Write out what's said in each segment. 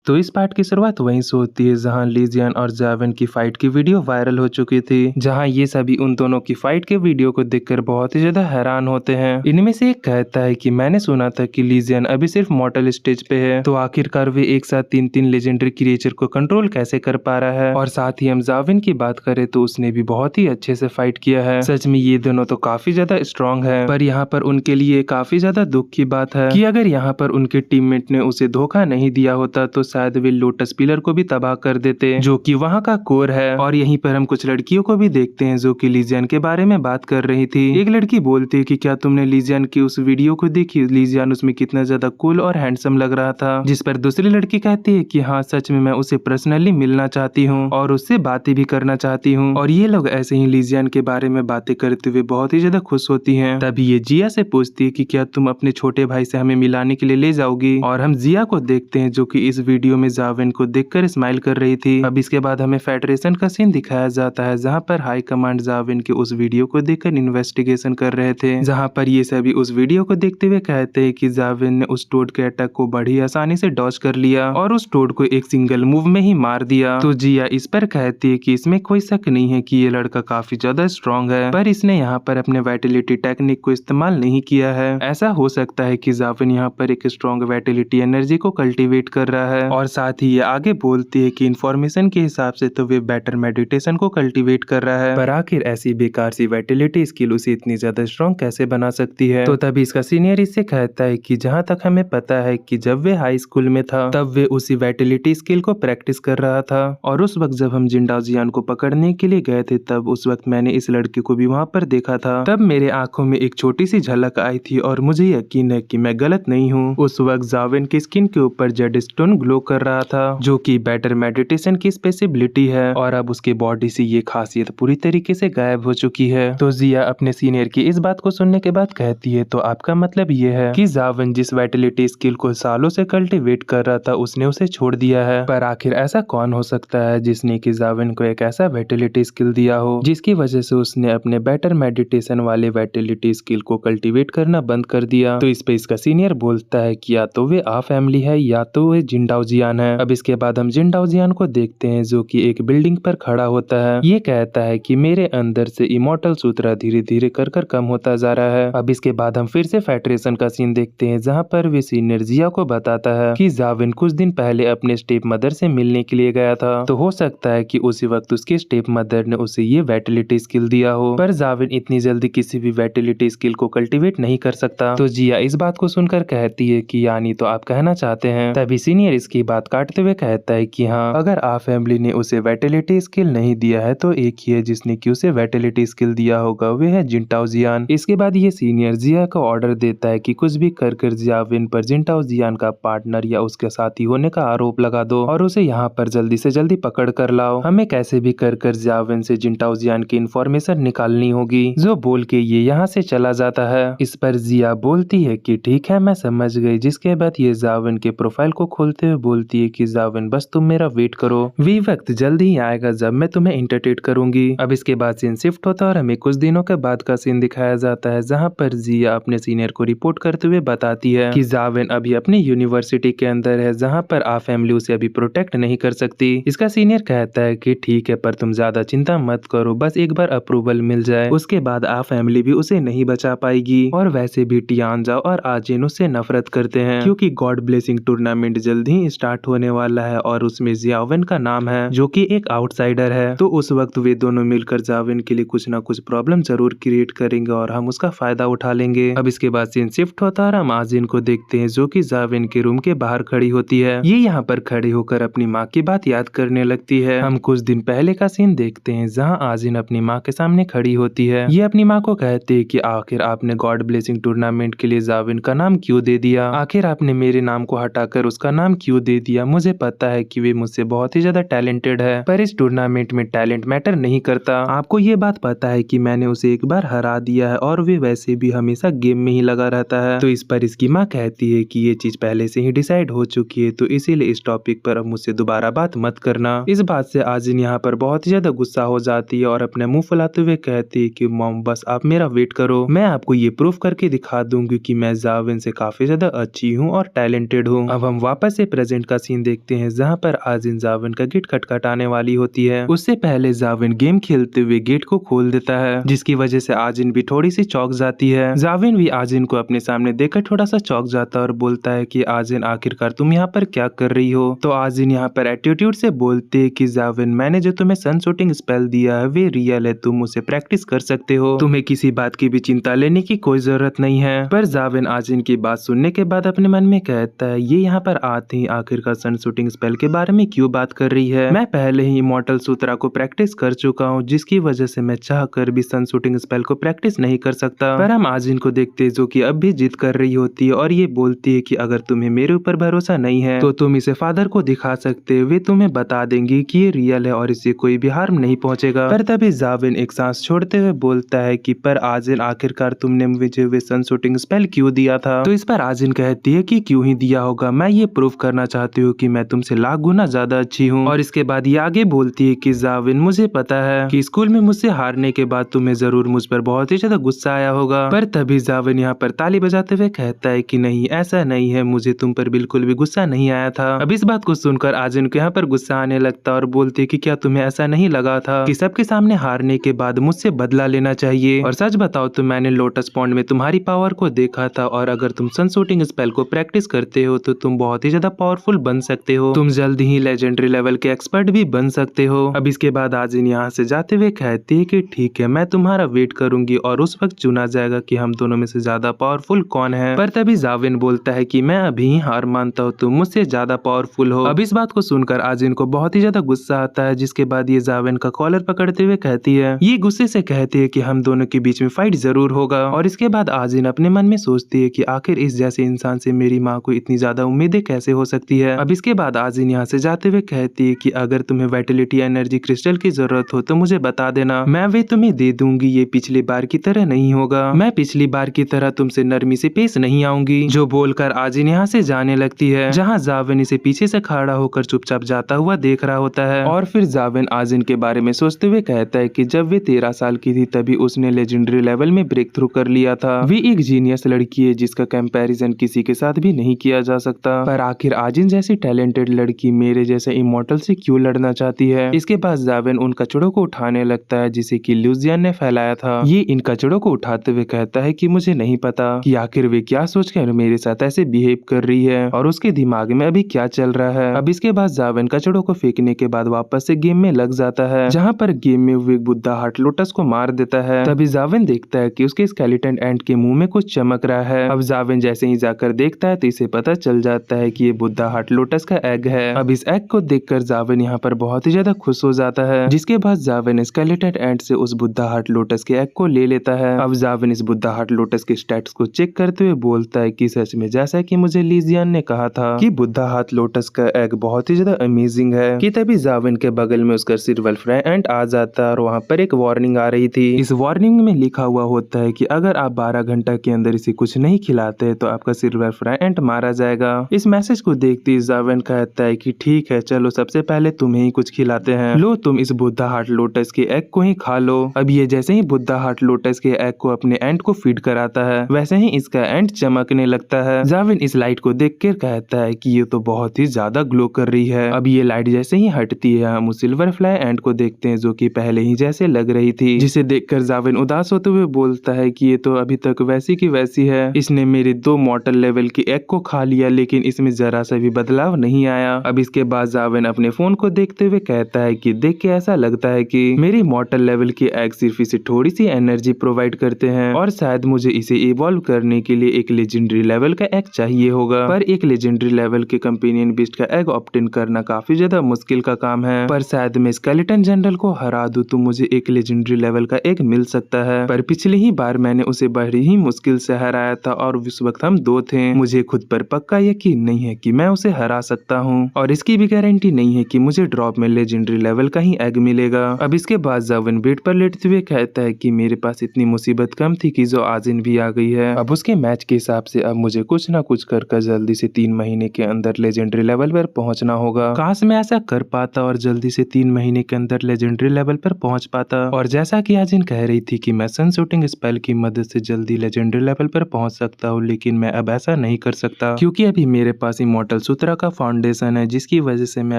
तो इस पार्ट की शुरुआत वहीं से होती है जहां लीजियन और जाविन की फाइट की वीडियो वायरल हो चुकी थी, जहां ये सभी उन दोनों की फाइट के वीडियो को देखकर बहुत ही ज्यादा हैरान होते हैं। इनमें से एक कहता है कि मैंने सुना था कि लीजियन अभी सिर्फ मॉर्टल स्टेज पे है, तो आखिरकार वे एक साथ तीन तीन लेजेंडरी क्रिएचर को कंट्रोल कैसे कर पा रहा है। और साथ ही हम जाविन की बात करें तो उसने भी बहुत ही अच्छे से फाइट किया है। सच में ये दोनों तो काफी ज्यादा स्ट्रॉन्ग है, पर यहाँ पर उनके लिए काफी ज्यादा दुख की बात है कि अगर यहाँ पर उनके टीममेट ने उसे धोखा नहीं दिया होता तो शायद वे लोटस पिलर को भी तबाह कर देते, जो कि वहाँ का कोर है। और यहीं पर हम कुछ लड़कियों को भी देखते हैं जो कि लीजियन के बारे में बात कर रही थी। एक लड़की बोलती है कि क्या तुमने लीजियन की उस वीडियो को देखी, लीजियन उसमें कितना ज्यादा कूल और हैंडसम लग रहा था। जिस पर दूसरी लड़की कहती है कि हाँ सच में मैं उसे पर्सनली मिलना चाहती हूँ और उससे बातें भी करना चाहती हूँ। और ये लोग ऐसे ही लीजियन के बारे में बातें करते हुए बहुत ही ज्यादा खुश होती है। तभी ये जिया से पूछती है कि क्या तुम अपने छोटे भाई से हमें मिलाने के लिए ले जाओगी। और हम जिया को देखते हैं जो कि इस वीडियो में जाविन को देखकर स्माइल कर रही थी। अब इसके बाद हमें फेडरेशन का सीन दिखाया जाता है जहां पर हाई कमांड जाविन के उस वीडियो को देखकर इन्वेस्टिगेशन कर रहे थे, जहां पर ये सभी उस वीडियो को देखते हुए कहते हैं कि जाविन ने उस टोड के अटैक को बड़ी आसानी से डॉज कर लिया और उस टोड को एक सिंगल मूव में ही मार दिया। तो जिया इस पर कहती है कि इसमें कोई शक नहीं है कि ये लड़का काफी ज्यादा स्ट्रॉन्ग है, पर इसने यहाँ पर अपने वाइटलिटी टेक्निक को इस्तेमाल नहीं किया है। ऐसा हो सकता है कि जाविन यहाँ पर एक स्ट्रॉन्ग वाइटलिटी एनर्जी को कल्टीवेट कर रहा है। और साथ ही ये आगे बोलती है कि इन्फॉर्मेशन के हिसाब से तो वे बेटर मेडिटेशन को कल्टीवेट कर रहा है, पर आखिर ऐसी बेकार सी वाइटलिटी स्किल उसे इतनी ज्यादा स्ट्रॉन्ग कैसे बना सकती है। तो तभी इसका सीनियर इससे कहता है कि जहाँ तक हमें पता है कि जब वे हाई स्कूल में था तब वे उसी वाइटलिटी स्किल को प्रैक्टिस कर रहा था। और उस वक्त जब हम जिंडाओ जियान को पकड़ने के लिए गए थे तब उस वक्त मैंने इस लड़के को भी वहाँ पर देखा था। तब मेरे आंखों में एक छोटी सी झलक आई थी और मुझे यकीन है कि मैं गलत नहीं हूँ। उस वक्त जाविन की स्किन के ऊपर जेड स्टोन ग्लो कर रहा था, जो कि बेटर मेडिटेशन की स्पेसिबिलिटी है। और अब उसके बॉडी से ये खासियत पूरी तरीके से गायब हो चुकी है। तो जिया अपने सीनियर की इस बात को सुनने के बाद कहती है तो आपका मतलब ये है कि जाविन जिस वाइटलिटी स्किल को सालों से कल्टीवेट कर रहा था उसने उसे छोड़ दिया है। पर आखिर ऐसा कौन हो सकता है जिसने कि जाविन को एक ऐसा वाइटलिटी स्किल दिया हो जिसकी वजह से उसने अपने बेटर मेडिटेशन वाले वाइटलिटी स्किल को कल्टीवेट करना बंद कर दिया। तो इस पे इसका सीनियर बोलता है कि या तो वे आ फैमिली है या तो वे जिंडाओ जियान है। अब इसके बाद हम जिंडाओ जियान को देखते हैं जो कि एक बिल्डिंग पर खड़ा होता है। ये कहता है कि मेरे अंदर से इमोर्टल सूत्रा धीरे धीरे कर कम होता जा रहा है। अब इसके बाद हम फिर से फेडरेशन का सीन देखते हैं जहाँ पर वे सीनियर जिया को बताता है कि जाविन कुछ दिन पहले अपने स्टेप मदर से मिलने के लिए गया था, तो हो सकता है कि उसी वक्त उसके स्टेप मदर ने उसे ये वाइटलिटी स्किल दिया हो। पर जाविन इतनी जल्दी किसी भी वाइटलिटी स्किल को कल्टीवेट नहीं कर सकता। तो जिया इस बात को सुनकर कहती है कि यानी तो आप कहना चाहते हैं। तभी सीनियर इसकी बात काटते हुए कहता है कि हाँ, अगर आ फैमिली ने उसे वाइटलिटी स्किल नहीं दिया है तो एक ही है जिसने कि उसे वाइटलिटी स्किल दिया होगा, वे है जिंटाओ जियान। इसके बाद ये सीनियर जिया को ऑर्डर देता है कि कुछ भी कर जाविन पर जिंटाओ जियान का पार्टनर या उसके साथी होने का आरोप लगा दो और उसे यहाँ पर जल्दी से जल्दी पकड़ कर लाओ। हमें कैसे भी कर जाविन से जिंटाओ जियान की इन्फॉर्मेशन निकालनी होगी। जो बोल के ये यहाँ से चला जाता है। इस पर जिया बोलती है कि ठीक है मैं समझ गई, जिसके बाद ये जाविन के प्रोफाइल को खोलते हुए बोलती है कि जाविन बस तुम मेरा वेट करो, वी वक्त जल्द ही आएगा जब मैं तुम्हें इंटरटेन करूंगी। अब इसके बाद सीन शिफ्ट होता है और हमें कुछ दिनों के बाद का सीन दिखाया जाता है जहाँ पर जिया अपने सीनियर को रिपोर्ट करते हुए बताती है कि जाविन अभी अपनी यूनिवर्सिटी के अंदर है जहाँ पर आ फैमिली उसे अभी प्रोटेक्ट नहीं कर सकती। इसका सीनियर कहता है कि ठीक है पर तुम ज्यादा चिंता मत करो, बस एक बार अप्रूवल मिल जाए उसके बाद आ फैमिली भी उसे नहीं बचा पाएगी। और वैसे भी टियानजा और आजिन उससे नफरत करते हैं क्योंकि गॉड ब्लेसिंग टूर्नामेंट जल्द ही स्टार्ट होने वाला है और उसमें जियाविन का नाम है जो कि एक आउटसाइडर है। तो उस वक्त वे दोनों मिलकर जाविन के लिए कुछ ना कुछ प्रॉब्लम जरूर क्रिएट करेंगे और हम उसका फायदा उठा लेंगे। अब इसके बाद सीन शिफ्ट होता है और हम आजिन को देखते हैं जो कि जाविन के रूम के बाहर खड़ी होती है। ये यहाँ पर खड़ी होकर अपनी माँ की बात याद करने लगती है। हम कुछ दिन पहले का सीन देखते हैं जहाँ आजिन अपनी माँ के सामने खड़ी होती है। ये अपनी माँ को कहती है कि आखिर आपने गॉड ब्लेसिंग टूर्नामेंट के लिए जाविन का नाम क्यों दे दिया, आखिर आपने मेरे नाम को हटाकर उसका नाम क्यों दे दिया। मुझे पता है कि वे मुझसे बहुत ही ज्यादा टैलेंटेड है पर इस टूर्नामेंट में टैलेंट मैटर नहीं करता। आपको ये बात पता है कि मैंने उसे एक बार हरा दिया है और वे वैसे भी हमेशा गेम में ही लगा रहता है। तो इस पर इसकी माँ कहती है कि ये चीज पहले से ही डिसाइड हो चुकी है, तो इसीलिए इस टॉपिक पर अब मुझसे दोबारा बात मत करना। इस बात से आजिन यहाँ पर बहुत ही ज्यादा गुस्सा हो जाती है और अपने मुंह फुलाते हुए कहती है कि मॉम बस आप मेरा वेट करो, मैं आपको ये प्रूफ करके दिखा दूंगी कि मैं जाविन से काफी ज्यादा अच्छी हूँ और टैलेंटेड हूँ। अब हम वापस से प्रेजेंट प्रेजेंट का सीन देखते हैं जहाँ पर आजिन जाविन का गेट खटखटाने वाली होती है। उससे पहले जाविन गेम खेलते हुए गेट को खोल देता है, जिसकी वजह से आजिन भी थोड़ी सी चौंक जाती है। जाविन भी आजिन को अपने सामने देखकर थोड़ा सा चौंक जाता है और बोलता है कि आजिन आखिरकार तुम यहाँ पर क्या कर रही हो। तो आजिन यहाँ पर एटीट्यूड से बोलते है कि जाविन मैंने जो तुम्हें सन शूटिंग स्पेल दिया है वे रियल है, तुम उसे प्रैक्टिस कर सकते हो, तुम्हें किसी बात की भी चिंता लेने की कोई जरूरत नहीं है। पर जाविन आजिन की बात सुनने के बाद अपने मन में कहता है ये यहाँ पर आते ही आखिरकार सन शूटिंग स्पेल के बारे में क्यों बात कर रही है। मैं पहले ही इमॉर्टल सूत्रा को प्रैक्टिस कर चुका हूँ, जिसकी वजह से मैं चाह कर भी सन शूटिंग स्पेल को प्रैक्टिस नहीं कर सकता। पर हम आजिन को देखते जो कि अब भी जिद कर रही होती है और ये बोलती है कि अगर तुम्हें मेरे ऊपर भरोसा नहीं है तो तुम इसे फादर को दिखा सकते, वे तुम्हें बता देंगी कि ये रियल है और इसे कोई भी हार्म नहीं पहुंचेगा। पर तभी जाविन एक सांस छोड़ते हुए बोलता है कि पर आजिन आखिरकार तुमने मुझे वे सन शूटिंग स्पेल क्यों दिया था। तो इस पर आजिन कहती है कि क्यों ही दिया होगा, मैं ये प्रूव करना चाहती हूँ कि मैं तुमसे लाख गुना ज्यादा अच्छी हूँ। और इसके बाद ये आगे बोलती है कि जाविन मुझे पता है कि स्कूल में मुझसे हारने के बाद तुम्हें जरूर मुझ पर बहुत ही ज्यादा गुस्सा आया होगा। पर तभी जाविन यहाँ पर ताली बजाते हुए कहता है कि नहीं ऐसा नहीं है, मुझे तुम पर बिल्कुल भी गुस्सा नहीं आया था। अब इस बात को सुनकर आजिन को यहाँ पर गुस्सा आने लगता और बोलती है कि क्या तुम्हें ऐसा नहीं लगा था कि सबके सामने हारने के बाद मुझसे बदला लेना चाहिए। और सच बताओ तो मैंने लोटस पॉन्ड में तुम्हारी पावर को देखा था और अगर तुम सन शूटिंग स्पेल को प्रैक्टिस करते हो तो तुम बहुत ही ज्यादा पावरफुल बन सकते हो, तुम जल्द ही लेजेंडरी लेवल के एक्सपर्ट भी बन सकते हो। अब इसके बाद आजिन यहाँ से जाते हुए कहती है कि ठीक है मैं तुम्हारा वेट करूंगी और उस वक्त चुना जाएगा कि हम दोनों में से ज्यादा पावरफुल कौन है। पर तभी जाविन बोलता है कि मैं अभी ही हार मानता हूँ, तुम मुझसे ज्यादा पावरफुल हो। अब इस बात को सुनकर आजिन को बहुत ही ज्यादा गुस्सा आता है, जिसके बाद ये जाविन का कॉलर पकड़ते हुए कहती है, ये गुस्से से कहती है कि हम दोनों के बीच में फाइट जरूर होगा। और इसके बाद आजिन अपने मन में सोचती है कि आखिर इस जैसे इंसान से मेरी माँ को इतनी ज्यादा उम्मीदें कैसे हो सकती है। अब इसके बाद आजिन यहाँ से जाते हुए कहती है कि अगर तुम्हें वाइटलिटी एनर्जी क्रिस्टल की जरूरत हो तो मुझे बता देना, मैं वे तुम्हें दे दूंगी। ये पिछली बार की तरह नहीं होगा, मैं पिछली बार की तरह तुमसे नरमी से पेश नहीं आऊंगी। जो बोलकर आजिन यहाँ से जाने लगती है, जहाँ जाविन इसे पीछे से खड़ा होकर चुपचाप जाता हुआ देख रहा होता है। और फिर जाविन आजिन के बारे में सोचते हुए कहता है कि जब वे 13 साल की थी तभी उसने लेजेंडरी लेवल में ब्रेक थ्रू कर लिया था। वे एक जीनियस लड़की है जिसका कंपैरिजन किसी के साथ भी नहीं किया जा सकता। पर आखिर आजिन जैसी टैलेंटेड लड़की मेरे जैसे इमॉर्टल से क्यों लड़ना चाहती है। इसके बाद जाविन उन कचड़ों को उठाने लगता है जिसे कि ल्यूजियन ने फैलाया था। ये इन कचड़ों को उठाते हुए कहता है कि मुझे नहीं पता कि आखिर वे क्या सोचकर मेरे साथ ऐसे बिहेव कर रही है और उसके दिमाग में अभी क्या चल रहा है। अब इसके बाद जाविन कचड़ों को फेंकने के बाद वापस से गेम में लग जाता है, जहाँ पर गेम में वो एक बुद्धा हार्ट लोटस को मार देता है। तभी जाविन देखता है कि उसके स्केलेटन एंट के मुंह में कुछ चमक रहा है। अब जाविन जैसे ही जाकर देखता है तो इसे पता चल जाता है कि ये बुद्धा हार्ट लोटस का एग है। अब इस एग को देखकर जाविन यहाँ पर बहुत ही ज्यादा खुश हो जाता है, जिसके बाद जाविन स्केलेटन एंट से उस बुद्धा हार्ट लोटस के एग को ले लेता है। अब जाविन इस बुद्धा हार्ट लोटस के स्टैट्स को चेक करते हुए बोलता है कि सच में जैसा कि मुझे लीजियन ने कहा था कि बुद्धा हार्ट लोटस का एग बहुत ही ज्यादा अमेजिंग है। कि तभी जाविन के बगल में उसका सिल्वर फ्राई एंट आ जाता है और वहाँ पर एक वार्निंग आ रही थी। इस वार्निंग में लिखा हुआ होता है कि अगर आप 12 घंटा के अंदर इसे कुछ नहीं खिलाते तो आपका सिल्वर फ्राई एंट मारा जाएगा। इस मैसेज को देखते ही जाविन कहता है कि ठीक है चलो सबसे पहले तुम्हें ही कुछ खिलाते हैं, लो तुम इस बुद्धा हार्ट लोटस के एग को ही खा लो। अब ये जैसे ही बुद्धा हार्ट लोटस के एग को अपने एंट को फीड कराता है वैसे ही इसका एंट चमकने लगता है। जाविन इस लाइट को देखकर कहता है कि ये तो बहुत ही ज्यादा ग्लो कर रही है। अब ये लाइट जैसे ही हटती है हम उस सिल्वर फ्लाई एंट को देखते हैं जो कि पहले ही जैसे लग रही थी, जिसे देखकर जाविन उदास होते हुए बोलता है कि ये तो अभी तक वैसी की वैसी है, इसने मेरे 2 मॉर्टल लेवल के एग को खा लिया लेकिन इसमें जरा सा भी बदलाव नहीं आया। अब इसके बाद जाविन अपने फोन को देखते हुए कहता है कि देख के ऐसा लगता है कि मेरी मॉर्टल लेवल के एग सिर्फ इसे थोड़ी सी एनर्जी प्रोवाइड करते हैं और शायद मुझे इसे इवॉल्व करने के लिए एक लेजेंडरी लेवल का एग चाहिए होगा। पर एक लेजेंडरी लेवल के कंपेनियन बीस्ट का एग ऑब्टेन करना काफी ज्यादा मुश्किल का काम है, पर शायद मैं स्केलेटन जनरल को हरा दूं तो मुझे एक लेजेंडरी लेवल का एग मिल सकता है। पर पिछली ही बार मैंने उसे बड़ी ही मुश्किल से हराया था और उस वक्त हम 2 थे, मुझे खुद पर पक्का यकीन नहीं है कि मैं उसे हरा सकता हूँ और इसकी भी गारंटी नहीं है कि मुझे ड्रॉप में लेजेंडरी लेवल का ही एग मिलेगा। अब इसके बाद जाविन बेड पर लेटते हुए कहता है कि मेरे पास इतनी मुसीबत कम थी कि जो आजिन भी आ गई है। अब उसके मैच के हिसाब से अब मुझे कुछ ना कुछ कर जल्दी से 3 महीने के अंदर लेजेंडरी लेवल पर पहुंचना होगा। काश मैं ऐसा कर पाता और जल्दी से 3 महीने के अंदर लेजेंडरी लेवल पर पहुंच पाता। और जैसा कि आजिन कह रही थी कि मैं सन शूटिंग स्पेल की मदद से जल्दी लेजेंडरी लेवल पर पहुंच सकता हूँ, लेकिन मैं अब ऐसा नहीं कर सकता क्योंकि अभी मेरे पास इमॉर्टल सूत्रा का फाउंडेशन है, जिसकी वजह से मैं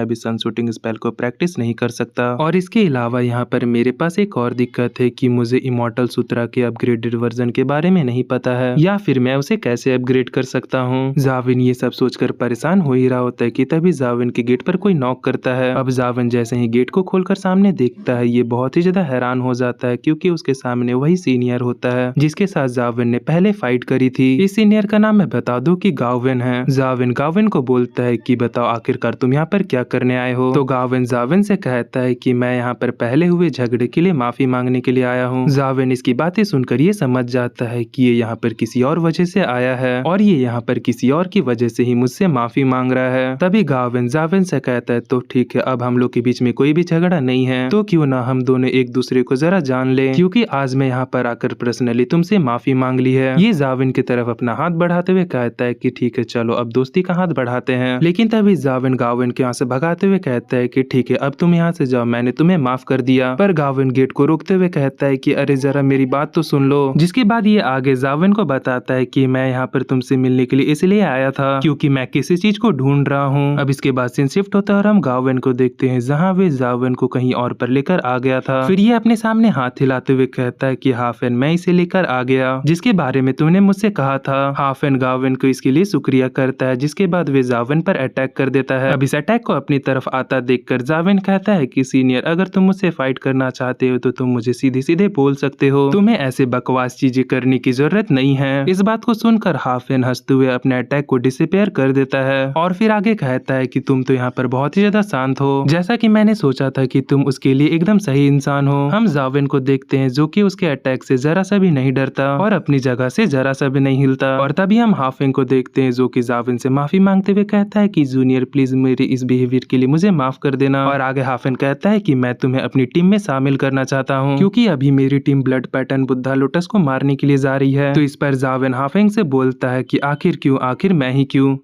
अभी सन शूटिंग स्पेल को प्रैक्टिस नहीं कर सकता। और इसके अलावा यहाँ पर मेरे पास एक और दिक्कत है कि मुझे इमॉर्टल सूत्रा के अपग्रेडेड वर्जन के बारे में नहीं पता है, या फिर मैं उसे कैसे अपग्रेड कर सकता हूँ। जाविन ये सब सोचकर परेशान हो ही रहा होता है कि तभी जाविन के गेट पर कोई नॉक करता है। अब जाविन जैसे ही गेट को खोलकर सामने देखता है, ये बहुत ही ज्यादा हैरान हो जाता है क्योंकि उसके सामने वही सीनियर होता है जिसके साथ जाविन ने पहले फाइट करी थी। इस सीनियर का नाम मैं बता दूं कि गाविन है। जाविन गाविन को बोलता है कि बताओ आखिरकार तुम यहाँ पर क्या करने आए हो। तो गाविन जाविन से कहता है कि मैं यहाँ पर पहले हुए झगड़े के लिए माफी मांगने के लिए आया हूँ। जाविन इसकी बातें सुनकर ये समझ जाता है कि ये यहाँ पर किसी और वजह से आया है और ये यहाँ पर किसी और की वजह से ही मुझसे माफी मांग रहा है। तभी गाविन जाविन से कहता है तो ठीक है, अब हम लोग के बीच में कोई भी झगड़ा नहीं है, तो क्यों ना हम दोनों एक दूसरे को जरा जान ले, क्योंकि आज मैं यहाँ पर आकर पर्सनली तुमसे माफी मांग ली है। ये जाविन की तरफ अपना हाथ बढ़ाते हुए कहता है कि ठीक है चलो अब दोस्ती का हाथ बढ़ाते हैं। लेकिन तभी जाविन गाविन के यहाँ से भगाते हुए कहता है कि ठीक है अब तुम यहाँ से जाओ, मैंने तुम्हें माफ कर दिया। पर गाविन गेट को रोकते हुए कहता है कि अरे जरा मेरी बात तो सुन लो। जिसके बाद ये आगे जाविन को बताता है कि मैं यहाँ पर तुमसे मिलने के लिए इसलिए आया था क्योंकि मैं किसी चीज को ढूंढ रहा हूँ। अब इसके बाद सीन शिफ्ट होता है और हम गाविन को देखते हैं जहाँ वे जाविन को कहीं और पर लेकर आ गया था। फिर ये अपने सामने हाथ हिलाते हुए कहता है कि हाफेन मैं इसे लेकर आ गया जिसके बारे में तूने मुझसे कहा था। हाफेन गाविन को इसके लिए शुक्रिया करता है, जिसके बाद वे जाविन पर अटैक कर देता है। अब इस अटैक को अपनी तरफ आता देखकर जाविन कहता है कि सीनियर अगर तुम मुझसे फाइट करना चाहते हो तो तुम मुझे सीधे सीधे बोल सकते हो, तुम्हें ऐसे बकवास चीजें करने की जरूरत नहीं है। इस बात को सुनकर हाफेन हंसते हुए अपने अटैक को डिसअपीयर कर देता है और फिर आगे कहता है कि तुम तो यहाँ पर बहुत ही ज्यादा शांत हो, जैसा कि मैंने सोचा था कि तुम उसके लिए एकदम सही इंसान हो। हम जाविन को देखते हैं जो कि उसके अटैक से जरा सा भी नहीं डरता और अपनी जगह से जरा सा भी नहीं हिलता। और तभी हम हाफेन को देखते हैं जो कि जाविन से माफी मांगते हुए कहता है कि जूनियर प्लीज मेरे इस बिहेवियर के लिए मुझे माफ कर देना। और आगे हाफेन कहता है कि मैं तुम्हें अपनी टीम में शामिल करना चाहता हूँ क्योंकि अभी मेरी team blood pattern Buddha lotus को मारने के लिए जा रही है। तो इस पर जाविन हाफेन से बोलता है कि आखिर क्यों, आखिर मैं ही क्यों।